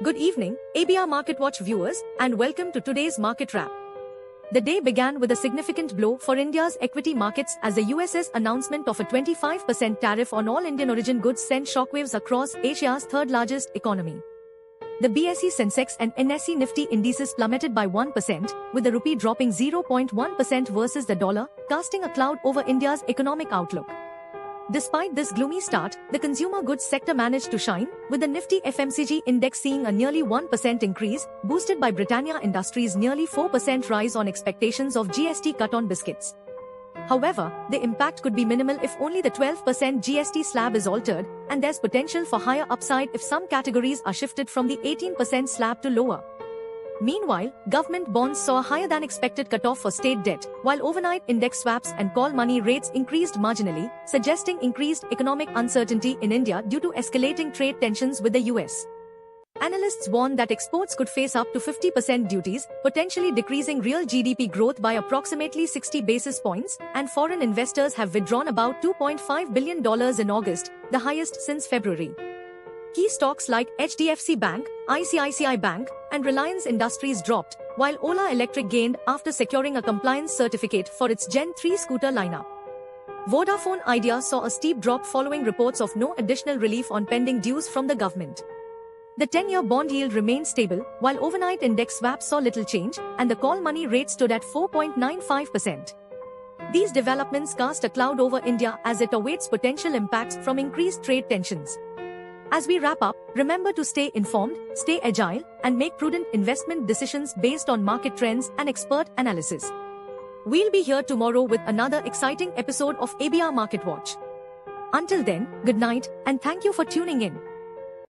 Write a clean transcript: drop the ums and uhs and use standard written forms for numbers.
Good evening, ABR Market Watch viewers, and welcome to today's market wrap. The day began with a significant blow for India's equity markets as the US's announcement of a 25% tariff on all Indian origin goods sent shockwaves across Asia's third-largest economy. The BSE Sensex and NSE Nifty indices plummeted by 1%, with the rupee dropping 0.1% versus the dollar, casting a cloud over India's economic outlook. Despite this gloomy start, the consumer goods sector managed to shine, with the Nifty FMCG index seeing a nearly 1% increase, boosted by Britannia Industries' nearly 4% rise on expectations of GST cut on biscuits. However, the impact could be minimal if only the 12% GST slab is altered, and there's potential for higher upside if some categories are shifted from the 18% slab to lower. Meanwhile, government bonds saw a higher-than-expected cutoff for state debt, while overnight index swaps and call money rates increased marginally, suggesting increased economic uncertainty in India due to escalating trade tensions with the US. Analysts warn that exports could face up to 50% duties, potentially decreasing real GDP growth by approximately 60 basis points, and foreign investors have withdrawn about $2.5 billion in August, the highest since February. Key stocks like HDFC Bank, ICICI Bank, and Reliance Industries dropped, while Ola Electric gained after securing a compliance certificate for its Gen 3 scooter lineup. Vodafone Idea saw a steep drop following reports of no additional relief on pending dues from the government. The 10-year bond yield remained stable, while overnight index swaps saw little change, and the call money rate stood at 4.95%. These developments cast a cloud over India as it awaits potential impacts from increased trade tensions. As we wrap up, remember to stay informed, stay agile, and make prudent investment decisions based on market trends and expert analysis. We'll be here tomorrow with another exciting episode of ABR Market Watch. Until then, good night, and thank you for tuning in.